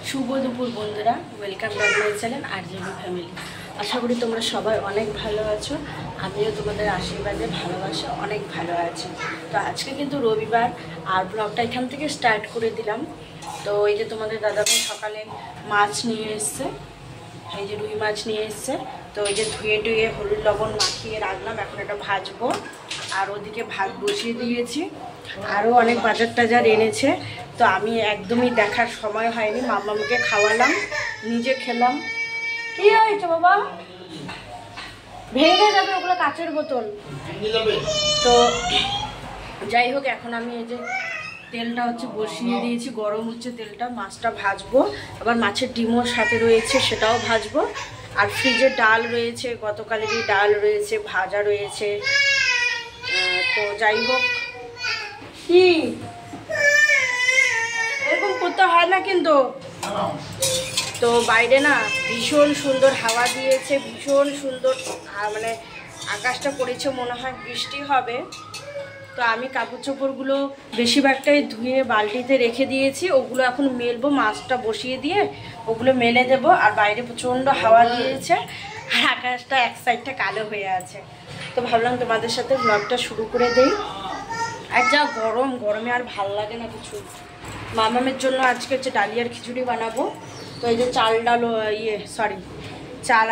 শুভ দুপুর বন্ধুরা, welcome back my channel RJB family. আশা করি তোমরা সবাই অনেক ভালো আছো। আমিও তোমাদের আশীর্বাদে ভালোবাসা অনেক ভালো আছি। তো আজকে কিন্তু রবিবার, আর ব্লগটা এখান থেকে স্টার্ট করে দিলাম। তো এই যে তোমাদের দাদাভাই সকালে মাছ নিয়ে এসছে, এই যে রুই মাছ নিয়ে এসছে। তো ওই যে ধুয়ে টুয়ে হলুদ লবণ মাখিয়ে রাখলাম, এখন এটা ভাজবো। আর ওদিকে ভাত বসিয়ে দিয়েছি। আরও অনেক বাজার টাজার এনেছে, তো আমি একদমই দেখার সময় হয়নি। মামাকে খাওয়ালাম, নিজে খেলাম। কি হয়েছে বাবা? ভেঙে যাবে, ওগুলো কাচের বোতল। তো যাই হোক, এখন আমি এই যে তেলটা বসিয়ে দিয়েছি, গরম হচ্ছে তেলটা। মাছটা ভাজবো, আবার মাছের ডিমও সাথে রয়েছে, সেটাও ভাজবো। আর ফ্রিজে ডাল রয়েছে, গতকালেরই ডাল রয়েছে, ভাজা রয়েছে। তো যাই হোক, কি এরকম করতে হয় না কিন্তু। তো বাইরে না ভীষণ সুন্দর হাওয়া দিয়েছে, ভীষণ সুন্দর, মানে আকাশটা করেছে, মনে হয় বৃষ্টি হবে। তো আমি কাপড় চোপড়গুলো বেশিরভাগটাই ধুয়ে বালতিতে রেখে দিয়েছি, ওগুলো এখন মেলবো। মাছটা বসিয়ে দিয়ে ওগুলো মেলে দেবো। আর বাইরে প্রচণ্ড হাওয়া দিয়েছে, আর আকাশটা এক সাইডটা কালো হয়ে আছে। তো ভাবলাম তোমাদের সাথে ব্লগটা শুরু করে দেই। আর যা গরম, গরমে আর ভাল লাগে না কিছু। মামামের জন্য আজকে ডালিয়ার খিচুড়ি বানাবো। তো এই যে চাল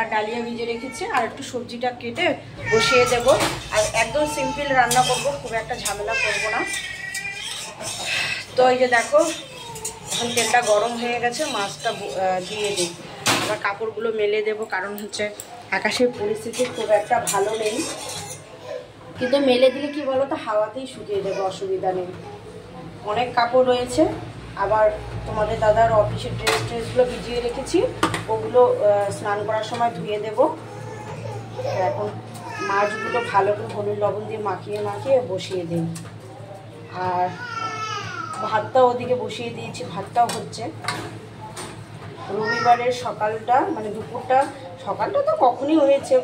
আর ডালিয়া ভিজে রেখেছি, আর একটু সবজিটা কেটে বসিয়ে দেবো। আর একদম সিম্পল রান্না করবো, খুব একটা ঝামেলা করবো না। তো এই যে দেখো, এখন তেলটা গরম হয়ে গেছে, মাছটা দিয়ে দিই। আবার কাপড়গুলো মেলে দেবো, কারণ আকাশের পরিস্থিতি খুব একটা ভালো নেই। কিন্তু মেলে দিলে কি বলো তো, হাওয়াতেই শুকিয়ে দেবো, অসুবিধা নেই। অনেক কাপড় রয়েছে। আবার তোমাদের দাদার অফিসের ড্রেসগুলো ভিজিয়ে রেখেছি, ওগুলো স্নান করার সময় ধুয়ে দেব। এখন মাছগুলো ভালো করে হলুদ লবণ দিয়ে মাখিয়ে বসিয়ে দিই। আর ভাতটাও ওদিকে বসিয়ে দিয়েছি, ভাতটাও হচ্ছে। রবিবারের সকালটা, মানে দুপুরটা, সকালটা তো কখনই হয়েছে,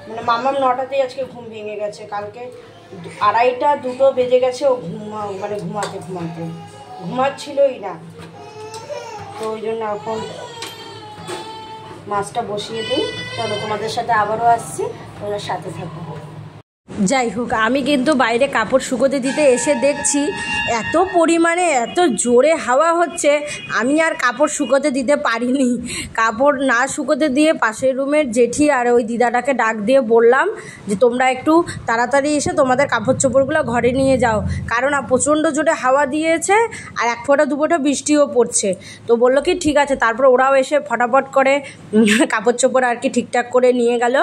মানে মামাম 9টাতেই আজকে ঘুম ভেঙে গেছে। কালকে 2:30 2টো বেজে গেছে ও ঘুমাচ্ছিলই না। তো ওই জন্য এখন মাছটা বসিয়ে দিই। চলো তোমাদের সাথে আবারও আসছি, তোমরা সাথে থাকো। যাই হোক, আমি কিন্তু বাইরে কাপড় শুকোতে দিতে এসে দেখছি এত পরিমাণে, এত জোরে হাওয়া হচ্ছে, আমি আর কাপড় শুকোতে দিতে পারিনি। কাপড় না শুকোতে দিয়ে পাশের রুমের জেঠি আর ওই দিদাটাকে ডাক দিয়ে বললাম যে তোমরা একটু তাড়াতাড়ি এসে তোমাদের কাপড় চোপড়গুলো ঘরে নিয়ে যাও, কারণ প্রচণ্ড জোরে হাওয়া দিয়েছে, আর 1 ফোঁটা 2 ফোঁটা বৃষ্টিও পড়ছে। তো বললো কি ঠিক আছে। তারপর ওরাও এসে ফটাফট করে কাপড় চোপড় আর কি ঠিকঠাক করে নিয়ে গেল।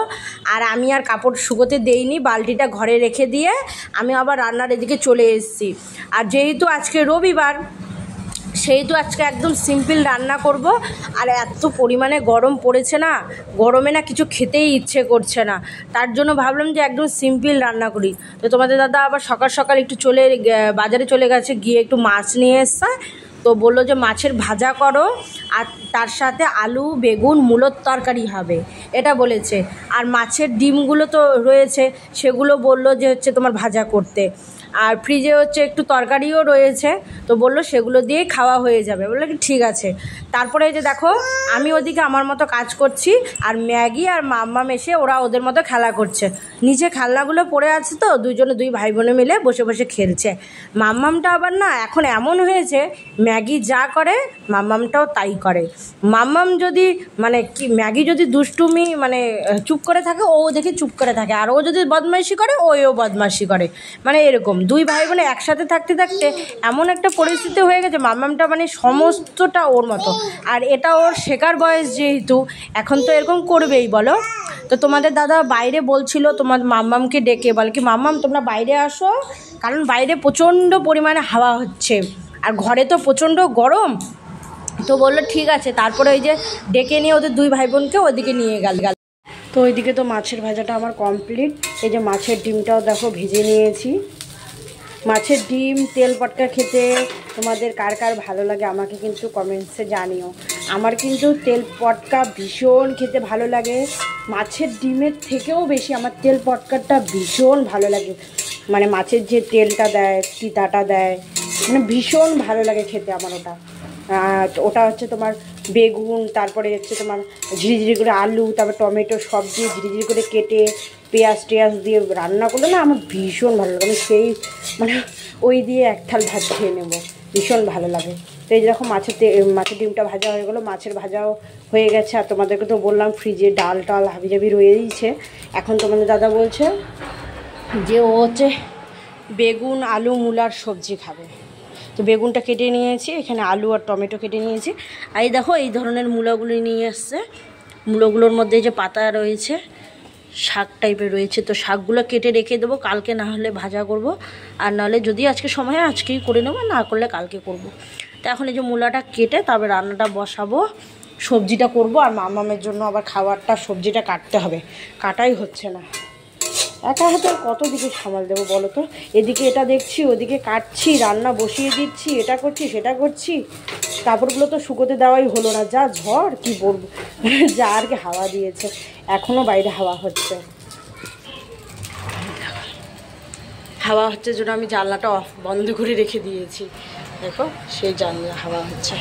আর আমি আর কাপড় শুকোতে দেইনি, বালতিটা ঘরে রেখে দিয়ে আমি আবার রান্নার এদিকে চলে এসেছি। আর যেহেতু আজকে রবিবার, সেহেতু আজকে একদম সিম্পল রান্না করব। আর এত পরিমাণে গরম পড়েছে না, গরমে না কিছু খেতেই ইচ্ছে করছে না, তার জন্য ভাবলাম যে একদম সিম্পল রান্না করি। তো তোমাদের দাদা আবার সকাল সকাল একটু বাজারে চলে গেছে, গিয়ে একটু মাছ নিয়ে এসছে। তো বললো যে মাছের ভাজা করো, আর তার সাথে আলু বেগুন মূলোর তরকারি হবে, এটা বলেছে। আর মাছের ডিমগুলো তো রয়েছে, সেগুলো বললো যে তোমার ভাজা করতে। আর ফ্রিজে একটু তরকারিও রয়েছে, তো বললো সেগুলো দিয়েই খাওয়া হয়ে যাবে। বললো কি ঠিক আছে। তারপরে এই যে দেখো, আমি ওদিকে আমার মতো কাজ করছি, আর ম্যাগি আর মাম্মাম এসে ওরা ওদের মতো খেলা করছে। নিচে খেলনাগুলো পড়ে আছে, তো দুই ভাই বোনে মিলে বসে বসে খেলছে। মাম্মামটা আবার না এখন এমন হয়েছে, ম্যাগি যা করে মাম্মামটাও তাই করে। মাম্মাম যদি ম্যাগি যদি দুষ্টুমি চুপ করে থাকে, ও দেখে চুপ করে থাকে, আর ও যদি বদমাইশি করে ওও বদমাইশি করে। এরকম 2 ভাই বোনে একসাথে থাকতে থাকতে এমন একটা পরিস্থিতি হয়ে গেছে, মাম্মামটা সমস্তটা ওর মতো। আর এটা ওর শেখার বয়স, যেহেতু এখন তো এরকম করবেই, বলো। তো তোমাদের দাদা বাইরে বলছিল তোমার মাম্মামকে ডেকে, বলে কি মাম্মাম তোমরা বাইরে আসো, কারণ বাইরে প্রচণ্ড পরিমাণে হাওয়া হচ্ছে, আর ঘরে তো প্রচণ্ড গরম। তো বললো ঠিক আছে। তারপরে ওই যে ডেকে নিয়ে ওদের 2 ভাই বোনকে ওইদিকে নিয়ে গেল। তো ওইদিকে তো মাছের ভাজাটা আমার কমপ্লিট। এই যে মাছের ডিমটাও দেখো ভেজে নিয়েছি। মাছের ডিম তেল পটকা খেতে তোমাদের কার কার ভালো লাগে আমাকে কিন্তু কমেন্টসে জানিও। আমার কিন্তু তেল পটকা ভীষণ খেতে ভালো লাগে, মাছের ডিমের থেকেও বেশি আমার তেল পটকাটা ভীষণ ভালো লাগে। মাছের যে তেলটা দেয়, তিতাটা দেয়, ভীষণ ভালো লাগে খেতে আমার ওটা। ওটা হচ্ছে তোমার বেগুন, তারপরে হচ্ছে তোমার ঝিরিঝিরি করে আলু, তারপর টমেটো সব দিয়ে ঝিরিঝিরি করে কেটে পেঁয়াজ টেয়াজ দিয়ে রান্না করলে না আমার ভীষণ ভালো লাগে। আমি সেই মানে ওই দিয়ে এক থাল ভাত খেয়ে নেবো, ভীষণ ভালো লাগে। তো এই যেরকম মাছের ডিমটা ভাজা হয়ে গেলো, মাছের ভাজাও হয়ে গেছে। আর তোমাদেরকে তো বললাম ফ্রিজে ডাল টাল হাবিজাবি রয়ে দিয়েছে। এখন তোমাদের দাদা বলছে যে ও হচ্ছে বেগুন আলু মূলার সবজি খাবে। তো বেগুনটা কেটে নিয়েছি, এখানে আলু আর টমেটো কেটে নিয়েছি। আর এই দেখো এই ধরনের মূলাগুলো নিয়ে এসছে। মূলাগুলোর মধ্যে যে পাতা রয়েছে, শাক টাইপের রয়েছে। তো শাকগুলো কেটে রেখে দেবো, কালকে না হলে ভাজা করব, আর নাহলে যদি আজকে সময় হয় আজকেই করে নেবো, না করলে কালকে করব। তো এখন এই যে মূলাটা কেটে তারপরে রান্নাটা বসাবো, সবজিটা করব। আর মামামের জন্য আবার খাবারটা সবজিটা কাটতে হবে, কাটাই হচ্ছে না। একা হাতে কত দিকে সামাল দেবো বলো তো? এদিকে এটা দেখছি, ওদিকে কাটছি, রান্না বসিয়ে দিচ্ছি, এটা করছি সেটা করছি। কাপড়গুলো তো শুকোতে দেওয়াই হলো না, যা ঝড় কি বলবো, যা আর কি হাওয়া দিয়েছে। এখনও বাইরে হাওয়া হচ্ছে, হাওয়া হচ্ছে জন্য আমি জানলাটা বন্ধ করে রেখে দিয়েছি। দেখো সেই জানলা হাওয়া হচ্ছে,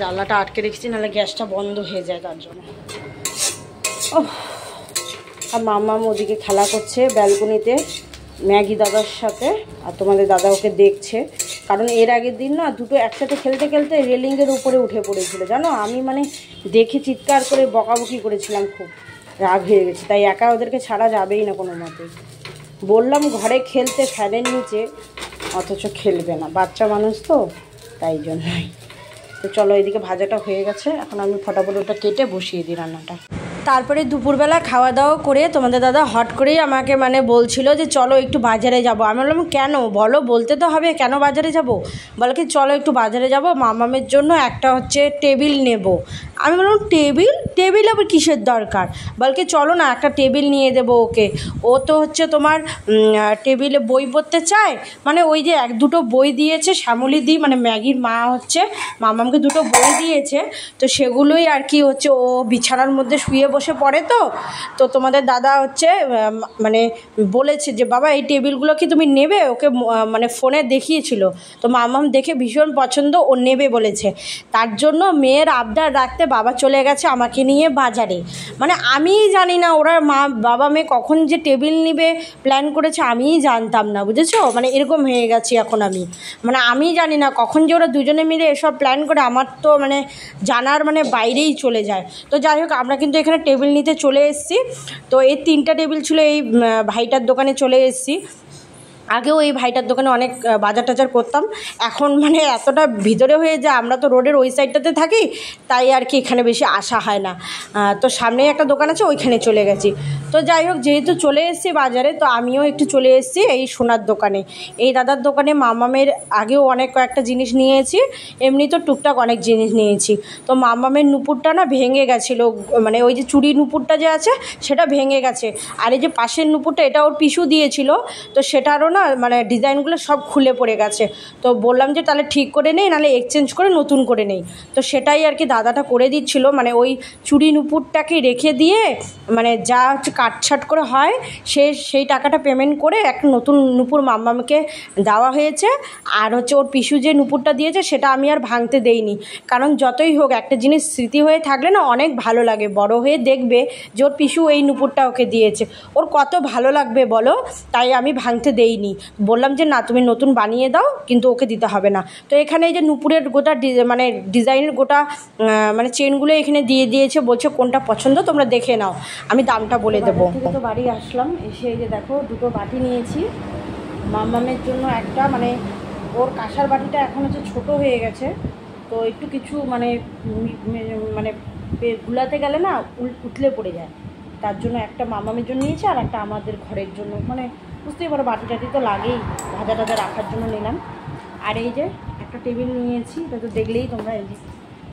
জানলাটা আটকে রেখেছি, নাহলে গ্যাসটা বন্ধ হয়ে যায় তার জন্য। ও আর মামাম ওদিকে খেলা করছে ব্যালকনিতে ম্যাগি দাদার সাথে, আর তোমাদের দাদা ওকে দেখছে। কারণ এর আগের দিন না দুটো একসাথে খেলতে খেলতে রেলিংয়ের উপরে উঠে পড়েছিল জানো। আমি মানে দেখে চিৎকার করে বকাবকি করেছিলাম, খুব রাগ হয়ে গেছে। তাই একা ওদেরকে ছাড়া যাবেই না কোনো মতেই। বললাম ঘরে খেলতে ফ্যানের নিচে, অথচ খেলবে না, বাচ্চা মানুষ তো, তাই জন্যই। তো চলো এদিকে ভাজাটা হয়ে গেছে, এখন আমি ফটাফট ওটা কেটে বসিয়ে দিই রান্নাটা। তারপরে দুপুরবেলা খাওয়া দাওয়া করে তোমাদের দাদা হট করেই আমাকে মানে বলছিল যে চলো একটু বাজারে যাব। আমি বললাম কেন বলো, বলতে তো হবে কেন বাজারে যাব। বলে কি চলো একটু বাজারে যাব, মামামের জন্য একটা হচ্ছে টেবিল নেব। আমি বললাম টেবিল আবার কিসের দরকার? বলকে চলো না একটা টেবিল নিয়ে দেবো ওকে। ও তো হচ্ছে তোমার টেবিলে বই পড়তে চায়, মানে ওই যে এক দুটো বই দিয়েছে শ্যামলী দি, মানে ম্যাগির মা হচ্ছে মামামকে দুটো বই দিয়েছে। তো সেগুলোই আর কি হচ্ছে ও বিছানার মধ্যে শুয়ে বসে পড়ে। তো তোমাদের দাদা হচ্ছে মানে বলেছে যে বাবা এই টেবিলগুলো কি তুমি নেবে, ওকে মানে ফোনে দেখিয়েছিল। তো মামাম দেখে ভীষণ পছন্দ, ও নেবে বলেছে। তার জন্য মেয়ের আবদার রাখতে বাবা চলে গেছে আমাকে নিয়ে বাজারে। মানে আমিই জানি না ওরা বাবা মেয়ে কখন যে টেবিল নিবে প্ল্যান করেছে, আমিই জানতাম না, বুঝেছো? মানে এরকম হয়ে গেছি এখন আমি, মানে আমি জানি না কখন যে ওরা দুজনে মিলে এসব প্ল্যান করে, আমার তো মানে জানার মানে বাইরেই চলে যায়। তো যাই হোক আমরা কিন্তু এখানে টেবিল নিতে চলে এসেছি। তো এই 3টা টেবিল ছিল, এই ভাইটার দোকানে চলে এসেছি। আগেও এই ভাইটার দোকানে অনেক বাজার টাজার করতাম, এখন মানে এতটা ভিতরে হয়ে যায়, আমরা তো রোডের ওই সাইডটাতে থাকি, তাই আর কি এখানে বেশি আসা হয় না। তো সামনেই একটা দোকান আছে, ওইখানে চলে গেছি। তো যাই হোক যেহেতু চলে এসেছি বাজারে, তো আমিও একটু চলে এসেছি এই সোনার দোকানে। এই দাদার দোকানে মামামের আগেও অনেক কয়েকটা জিনিস নিয়েছি, এমনি তো টুকটাক অনেক জিনিস নিয়েছি। তো মামামের নুপুরটা না ভেঙে গেছিলো, মানে ওই যে চুড়ি নুপুরটা যে আছে সেটা ভেঙে গেছে। আর এই যে পাশের নুপুরটা এটা ওর পিসু দিয়েছিল, তো সেটারও না মানে ডিজাইনগুলো সব খুলে পড়ে গেছে। তো বললাম যে তাহলে ঠিক করে নেই, নাহলে এক্সচেঞ্জ করে নতুন করে নেই। তো সেটাই আর কি দাদাটা করে দিচ্ছিল, মানে ওই চুড়ি নুপুরটাকে রেখে দিয়ে মানে যা হচ্ছে কাটছাট করে হয় সেই টাকাটা পেমেন্ট করে একটা নতুন নুপুর মাম্মামকে দেওয়া হয়েছে। আর হচ্ছে ওর পিসু যে নুপুরটা দিয়েছে সেটা আমি আর ভাঙতে দেইনি, কারণ যতই হোক একটা জিনিস স্মৃতি হয়ে থাকলে না অনেক ভালো লাগে। বড় হয়ে দেখবে যে ওর পিসু এই নুপুরটা ওকে দিয়েছে, ওর কত ভালো লাগবে বলো। তাই আমি ভাঙতে দেইনি, বললাম যে না তুমি নতুন বানিয়ে দাও, কিন্তু ওকে দিতে হবে না। তো এখানে এই যে নুপুরের গোটা মানে ডিজাইনের গোটা মানে চেনগুলো এখানে দিয়ে দিয়েছে, বলছে কোনটা পছন্দ তোমরা দেখে নাও, আমি দামটা বলে দেবো। তো বাড়ি আসলাম, এসে এই যে দেখো দুটো বাটি নিয়েছি মাম্মামের জন্য। একটা মানে ওর কাঁসার বাটিটা এখন হচ্ছে ছোটো হয়ে গেছে, তো একটু কিছু মানে মানে গুলাতে গেলে না উতলে পড়ে যায়, তার জন্য একটা মামামের জন্য নিয়েছি, আর একটা আমাদের ঘরের জন্য। মানে বুঝতেই পারো বাটি টাটি তো লাগেই, ভাজা টাজা রাখার জন্য নিলাম। আর এই যে একটা টেবিল নিয়েছি, এটা তো দেখলেই তোমরা, এই যে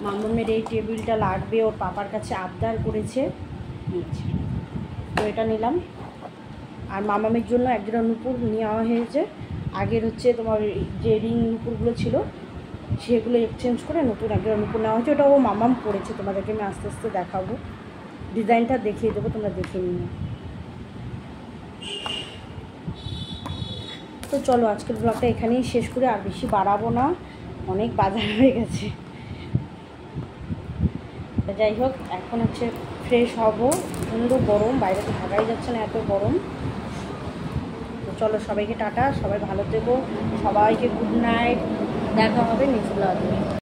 মামামের এই টেবিলটা লাগবে, ওর পাপার কাছে আবদার করেছে, নিয়েছি। তো এটা নিলাম। আর মামামের জন্য একজোড়া নুপুর নেওয়া হয়েছে, আগের হচ্ছে তোমার যে রিং নুপুরগুলো ছিল সেগুলো এক্সচেঞ্জ করে নতুন একজোড়া নুপুর নেওয়া হয়েছে। ওটা ও মামাম পড়েছে, তোমাদেরকে আমি আস্তে আস্তে দেখাবো, ডিজাইনটা দেখিয়ে দেবো, তোমরা দেখে নিও। তো চলো আজকের ব্লগটা এখানেই শেষ করে, আর বেশি বাড়াবো না। অনেক বাজার হয়ে গেছে। যাই হোক, এখন হচ্ছে ফ্রেশ হব। প্রচণ্ড গরম, বাইরে তো থাকাই যাচ্ছে না, এত গরম। তো চলো, সবাইকে টাটা, সবাই ভালো থেকো, সবাইকে গুড নাইট, দেখা হবে নেক্সট ব্লগে।